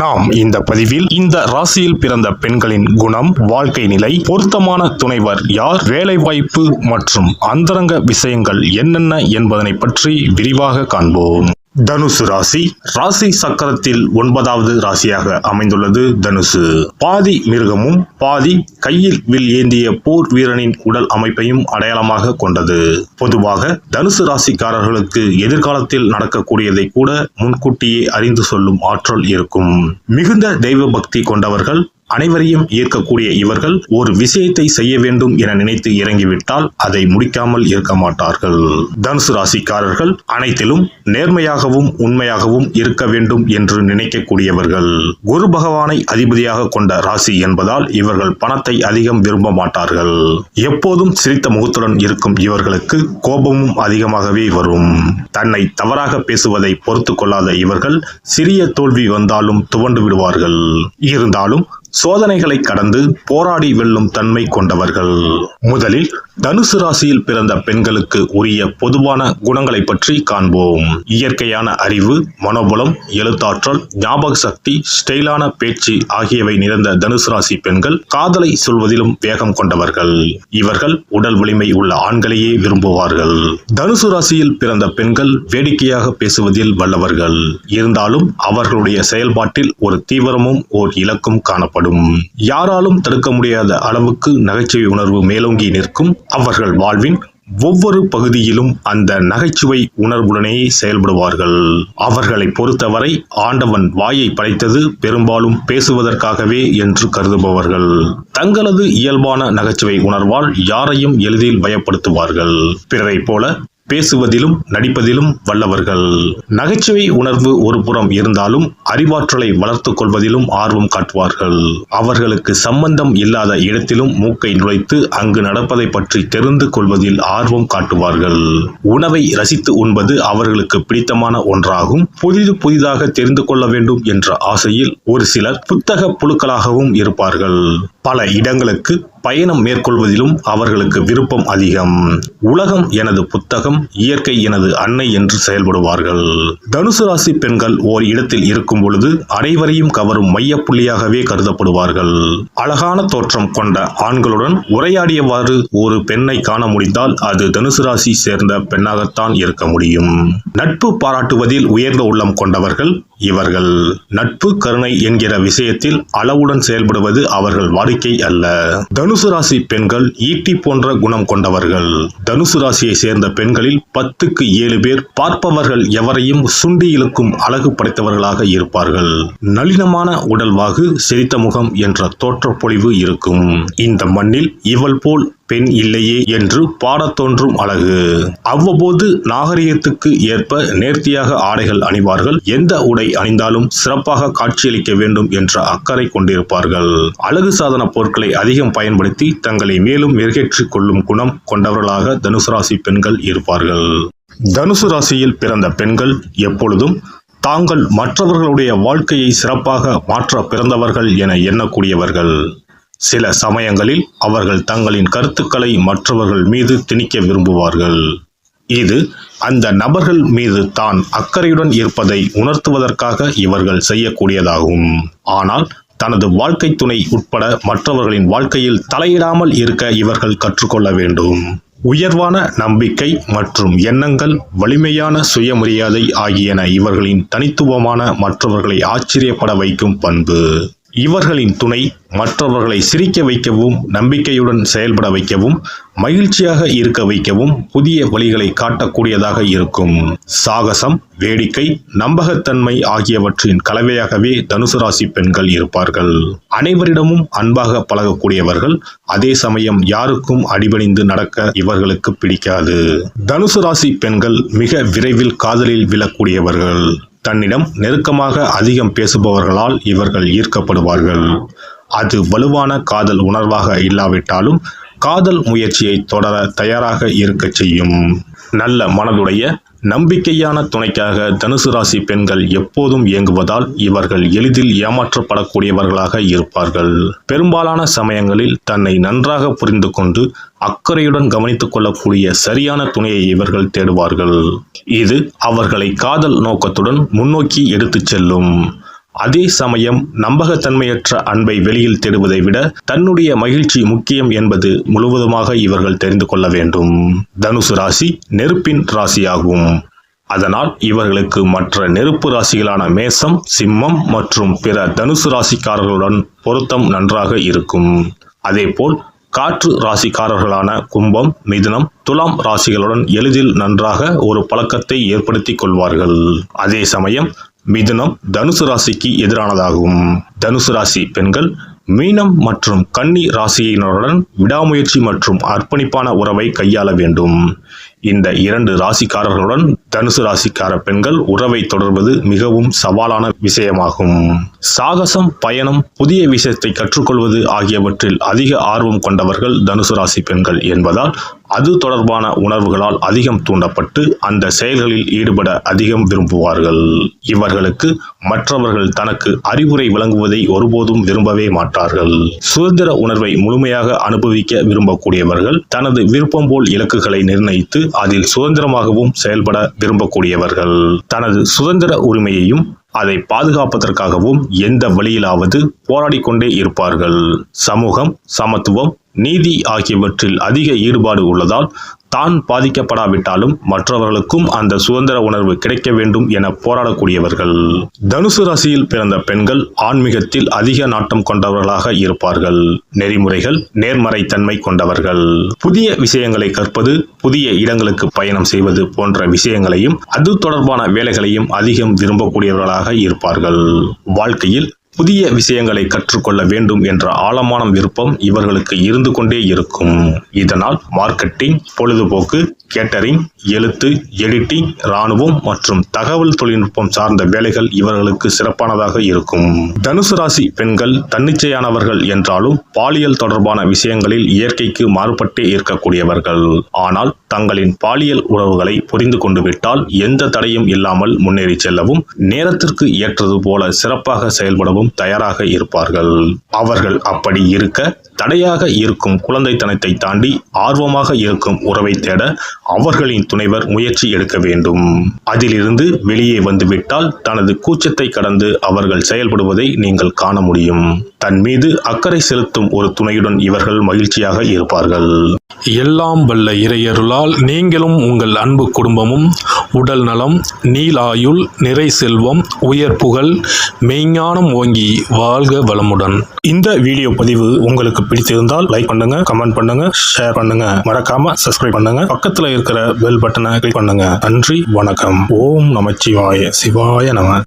நாம் இந்த பதிவில் இந்த ராசியில் பிறந்த பெண்களின் குணம், வாழ்க்கை நிலை, பொருத்தமான துணைவர் யார், வேலைவாய்ப்பு மற்றும் அந்தரங்க விஷயங்கள் என்னென்ன என்பதனை பற்றி விரிவாக காண்போம். தனுசு ராசி. ராசி சக்கரத்தில் 9வது ராசியாக அமைந்துள்ளது தனுசு. பாதி மிருகமும் பாதி கையில் வில் ஏந்திய போர் வீரனின் உடல் அமைப்பையும் அடையாளமாக கொண்டது. பொதுவாக தனுசு ராசிக்காரர்களுக்கு எதிர்காலத்தில் நடக்கக்கூடியதை கூட முன்கூட்டியே அறிந்து சொல்லும் ஆற்றல் இருக்கும். மிகுந்த தெய்வ பக்தி கொண்டவர்கள், அனைவரையும் ஈர்க்கக்கூடிய இவர்கள் ஒரு விஷயத்தை செய்ய வேண்டும் என நினைத்து இறங்கிவிட்டால் அதை முடிக்காமல் இருக்க மாட்டார்கள். தனுசு ராசிக்காரர்கள் அனைத்திலும் நேர்மையாகவும் உண்மையாகவும் இருக்க வேண்டும் என்று நினைக்கக்கூடியவர்கள். குரு பகவானை அதிபதியாக கொண்ட ராசி என்பதால் இவர்கள் பணத்தை அதிகம் விரும்ப மாட்டார்கள். எப்போதும் சிரித்த முகத்துடன் இருக்கும் இவர்களுக்கு கோபமும் அதிகமாகவே வரும். தன்னை தவறாக பேசுவதை பொறுத்து கொள்ளாத இவர்கள் சிறிய தோல்வி வந்தாலும் துவண்டு விடுவார்கள். இருந்தாலும் சோதனைகளை கடந்து போராடி வெல்லும் தன்மை கொண்டவர்கள். முதலில் தனுசு ராசியில் பிறந்த பெண்களுக்கு உரிய பொதுவான குணங்களை பற்றி காண்போம். இயற்கையான அறிவு, மனோபலம், எழுத்தாற்றல், ஞாபக சக்தி, ஸ்டைலான பேச்சு ஆகியவை நிறைந்த தனுசு ராசி பெண்கள் காதலை சொல்வதிலும் வேகம் கொண்டவர்கள். இவர்கள் உடல் வலிமை உள்ள ஆண்களையே விரும்புவார்கள். தனுசு ராசியில் பிறந்த பெண்கள் வேடிக்கையாக பேசுவதில் வல்லவர்கள். இருந்தாலும் அவர்களுடைய செயல்பாட்டில் ஒரு தீவிரமும் ஓர் இலக்கும் காணப்படும். யாராலும் தடுக்க முடியாத அளவுக்கு நகைச்சுவை உணர்வு மேலோங்கி நிற்கும். அவர்கள் வாழ்வின் ஒவ்வொரு பகுதியிலும் அந்த நகைச்சுவை உணர்வுடனே செயல்படுவார்கள். அவர்களை பொறுத்தவரை ஆண்டவன் வாயை படைத்தது பெரும்பாலும் பேசுவதற்காகவே என்று கருதுபவர்கள். தங்களது இயல்பான நகைச்சுவை உணர்வால் யாரையும் எளிதில் பயப்படுத்துவார்கள். பிறரை போல பேசுவதிலும் நடிப்பதிலும் வல்லவர்கள். நகைச்சுவை உணர்வு ஒரு புறம் இருந்தாலும் அறிவாற்றலை வளர்த்துக் கொள்வதிலும் ஆர்வம் காட்டுவார்கள். அவர்களுக்கு சம்பந்தம் இல்லாத இடத்திலும் மூக்கை நுழைத்து அங்கு நடப்பதை பற்றி தெரிந்து கொள்வதில் ஆர்வம் காட்டுவார்கள். உணவை ரசித்து உண்பது அவர்களுக்கு பிடித்தமான ஒன்றாகும். புதிதாக தெரிந்து கொள்ள வேண்டும் என்ற ஆசையில் ஒரு சிலர் புத்தக புழுக்களாகவும் இருப்பார்கள். பல இடங்களுக்கு பயணம் மேற்கொள்வதிலும் அவர்களுக்கு விருப்பம் அதிகம். உலகம் எனது புத்தகம், இயற்கை எனது அன்னை என்று செயல்படுவார்கள். தனுசு ராசி பெண்கள் ஓர் இடத்தில் இருக்கும் பொழுது அனைவரையும் கவரும் மையப்புள்ளியாகவே கருதப்படுவார்கள். அழகான தோற்றம் கொண்ட ஆண்களுடன் உரையாடியவாறு ஒரு பெண்ணை காண முடிந்தால் அது தனுசு ராசி சேர்ந்த பெண்ணாகத்தான் இருக்க முடியும். நட்பு பாராட்டுவதில் உயர்ந்த உள்ளம் கொண்டவர்கள் இவர்கள். நட்பு, கருணை என்கிற விஷயத்தில் அளவுடன் செயல்படுவது அவர்கள் வாடிக்கை அல்ல. தனுசு ராசி பெண்கள் ஈட்டி போன்ற குணம் கொண்டவர்கள். தனுசு ராசியை சேர்ந்த பெண்களில் 10க்கு 7 பேர் பார்ப்பவர்கள் எவரையும் சுண்டி இழுக்கும் அழகு படைத்தவர்களாக இருப்பார்கள். நளினமான உடல்வாகு, சிரித்த முகம் என்ற தோற்றப்பொழிவு இருக்கும். இந்த மண்ணில் இவள் போல் பெண் இல்லையே என்று பாடத் தோன்றும் அழகு. அவ்வப்போது நாகரிகத்துக்கு ஏற்ப நேர்த்தியாக ஆடைகள் அணிவார்கள். எந்த உடை அணிந்தாலும் சிறப்பாக காட்சியளிக்க வேண்டும் என்ற அக்கறை கொண்டிருப்பார்கள். அழகு சாதன பொருட்களை அதிகம் பயன்படுத்தி தங்களை மேலும் மெருகேற்றிக் கொள்ளும் குணம் கொண்டவர்களாக தனுசு ராசி பெண்கள் இருப்பார்கள். தனுசு ராசியில் பிறந்த பெண்கள் எப்பொழுதும் தாங்கள் மற்றவர்களுடைய வாழ்க்கையை சிறப்பாக மாற்ற பிறந்தவர்கள் என எண்ணக்கூடியவர்கள். சில சமயங்களில் அவர்கள் தங்களின் கருத்துக்களை மற்றவர்கள் மீது திணிக்க விரும்புவார்கள். இது அந்த நபர்கள் மீது தான் அக்கறையுடன் இருப்பதை உணர்த்துவதற்காக இவர்கள் செய்யக்கூடியதாகும். ஆனால் தனது வாழ்க்கை துணை உட்பட மற்றவர்களின் வாழ்க்கையில் தலையிடாமல் இருக்க இவர்கள் கற்றுக்கொள்ள வேண்டும். உயர்வான நம்பிக்கை மற்றும் எண்ணங்கள், வலிமையான சுயமரியாதை ஆகியன இவர்களின் தனித்துவமான, மற்றவர்களை ஆச்சரியப்பட வைக்கும் பண்பு. இவர்களின் துணை மற்றவர்களை சிரிக்க வைக்கவும், நம்பிக்கையுடன் செயல்பட வைக்கவும், மகிழ்ச்சியாக இருக்க வைக்கவும் புதிய வழிகளை காட்டக்கூடியதாக இருக்கும். சாகசம், வேடிக்கை, நம்பகத்தன்மை ஆகியவற்றின் கலவையாகவே தனுசு ராசி பெண்கள் இருப்பார்கள். அனைவரிடமும் அன்பாக பழகக்கூடியவர்கள். அதே சமயம் யாருக்கும் அடிபணிந்து நடக்க இவர்களுக்கு பிடிக்காது. தனுசு ராசி பெண்கள் மிக விரைவில் காதலில் விழக்கூடியவர்கள். தன்னிடம் நெருக்கமாக அதிகம் பேசுபவர்களால் இவர்கள் ஈர்க்கப்படுவார்கள். அது வலுவான காதல் உணர்வாக இல்லாவிட்டாலும் காதல் முயற்சியை தொடர தயாராக இருக்க செய்யும். நல்ல மனதுடைய நம்பிக்கையான துணைக்காக தனுசு ராசி பெண்கள் எப்போதும் இயங்குவதால் இவர்கள் எளிதில் ஏமாற்றப்படக்கூடியவர்களாக இருப்பார்கள். பெரும்பாலான சமயங்களில் தன்னை நன்றாக புரிந்து கொண்டு அக்கறையுடன் கவனித்துக் கொள்ளக்கூடிய சரியான துணையை இவர்கள் தேடுவார்கள். இது அவர்களை காதல் நோக்கத்துடன் முன்னோக்கி எடுத்துச் செல்லும். அதே சமயம் நம்பகத்தன்மையற்ற அன்பை வெளியில் தேடுவதை விட தன்னுடைய மகிழ்ச்சி முக்கியம் என்பது முழுவதுமாக இவர்கள் தெரிந்து கொள்ள வேண்டும். தனுசு ராசி நெருப்பின் ராசியாகும். அதனால் இவர்களுக்கு மற்ற நெருப்பு ராசிகளான மேசம், சிம்மம் மற்றும் பிற தனுசு ராசிக்காரர்களுடன் பொருத்தம் நன்றாக இருக்கும். அதேபோல் காற்று ராசிக்காரர்களான கும்பம், மிதுனம், துலாம் ராசிகளுடன் எளிதில் நன்றாக ஒரு பழக்கத்தை ஏற்படுத்திக் கொள்வார்கள். அதே சமயம் மிதுனம் தனுசு ராசிக்கு எதிரானதாகும். தனுசு ராசி பெண்கள் மீனம் மற்றும் கன்னி ராசியினருடன் விடாமுயற்சி மற்றும் அர்ப்பணிப்பான உறவை கையாள வேண்டும். இந்த 2 ராசிக்காரர்களுடன் தனுசு ராசிக்கார பெண்கள் உறவை தொடர்வது மிகவும் சவாலான விஷயமாகும். சாகசம், பயணம், புதிய விஷயத்தை கற்றுக்கொள்வது ஆகியவற்றில் அதிக ஆர்வம் கொண்டவர்கள் தனுசு ராசி பெண்கள் என்பதால் அது தொடர்பான உணர்வுகளால் அதிகம் தூண்டப்பட்டு அந்த செயல்களில் ஈடுபட அதிகம் விரும்புவார்கள். இவர்களுக்கு மற்றவர்கள் தனக்கு அறிவுரை வழங்குவதை ஒருபோதும் விரும்பவே மாட்டார்கள். சுதந்திர உணர்வை முழுமையாக அனுபவிக்க விரும்பக்கூடியவர்கள் தனது விருப்பம் போல் இலக்குகளை நிர்ணயித்து அதில் சுதந்திரமாகவும் செயல்பட விரும்பக்கூடியவர்கள். தனது சுதந்திர உரிமையையும் அதை பாதுகாப்பதற்காகவும் எந்த வழியிலாவது போராடிக் கொண்டே இருப்பார்கள். சமூகம், சமத்துவம், நீதி ஆகியவற்றில் அதிக ஈடுபாடு உள்ளதால் தான் பாதிக்கப்படாவிட்டாலும் மற்றவர்களுக்கும் அந்த சுதந்திர உணர்வு கிடைக்க வேண்டும் என போராடக்கூடியவர்கள். தனுசு ராசியில் பிறந்த பெண்கள் ஆன்மீகத்தில் அதிக நாட்டம் கொண்டவர்களாக இருப்பார்கள். நெறிமுறைகள், நேர்மறைத்தன்மை கொண்டவர்கள். புதிய விஷயங்களை கற்பது, புதிய இடங்களுக்கு பயணம் செய்வது போன்ற விஷயங்களையும் அது தொடர்பான வேலைகளையும் அதிகம் விரும்பக்கூடியவர்களாக இருப்பார்கள். வாழ்க்கையில் புதிய விஷயங்களை கற்றுக்கொள்ள வேண்டும் என்ற ஆழமான விருப்பம் இவர்களுக்கு இருந்து கொண்டே இருக்கும். இதனால் மார்க்கெட்டிங், பொழுதுபோக்கு, கேட்டரிங், எழுத்து, எடிட்டிங், இராணுவம் மற்றும் தகவல் தொழில்நுட்பம் சார்ந்த வேலைகள் இவர்களுக்கு சிறப்பானதாக இருக்கும். தனுசு ராசி பெண்கள் தன்னிச்சையானவர்கள் என்றாலும் பாலியல் தொடர்பான விஷயங்களில் இயற்கைக்கு மாறுபட்டே இருக்கக்கூடியவர்கள். ஆனால் தங்களின் பாலியல் உறவுகளை புரிந்து கொண்டு விட்டால் எந்த தடையும் இல்லாமல் முன்னேறி செல்லவும் நேரத்திற்கு ஏற்றது போல சிறப்பாக செயல்படவும் தயாராக இருப்பார்கள். அவர்கள் அப்படி இருக்க தடையாக இருக்கும் குழந்தைத்தனத்தை தாண்டி ஆர்வமாக இருக்கும் உறவை தேட அவர்களின் துணைவர் முயற்சி எடுக்க வேண்டும். அதிலிருந்து வெளியே வந்துவிட்டால் தனது கூச்சத்தை கடந்து அவர்கள் செயல்படுவதை நீங்கள் காண முடியும். தன் மீது அக்கறை செலுத்தும் ஒரு துணையுடன் இவர்கள் மகிழ்ச்சியாக இருப்பார்கள். எல்லாம் வல்ல இறையருளால் நீங்களும் உங்கள் அன்பு குடும்பமும் உடல் நலம், நீலாயுள், நிறை செல்வம், உயர் புகழ், மெய்ஞானம் ஓங்கி வாழ்க வளமுடன். இந்த வீடியோ பதிவு உங்களுக்கு பிடித்திருந்தால் லைக் பண்ணுங்க, கமெண்ட் பண்ணுங்க, ஷேர் பண்ணுங்க, மறக்காம சப்ஸ்கிரைப் பண்ணுங்க, பக்கத்துல இருக்கிற பெல் பட்டனை கிளிக் பண்ணுங்க. நன்றி, வணக்கம். ஓம் நமச்சிவாய, சிவாய நம.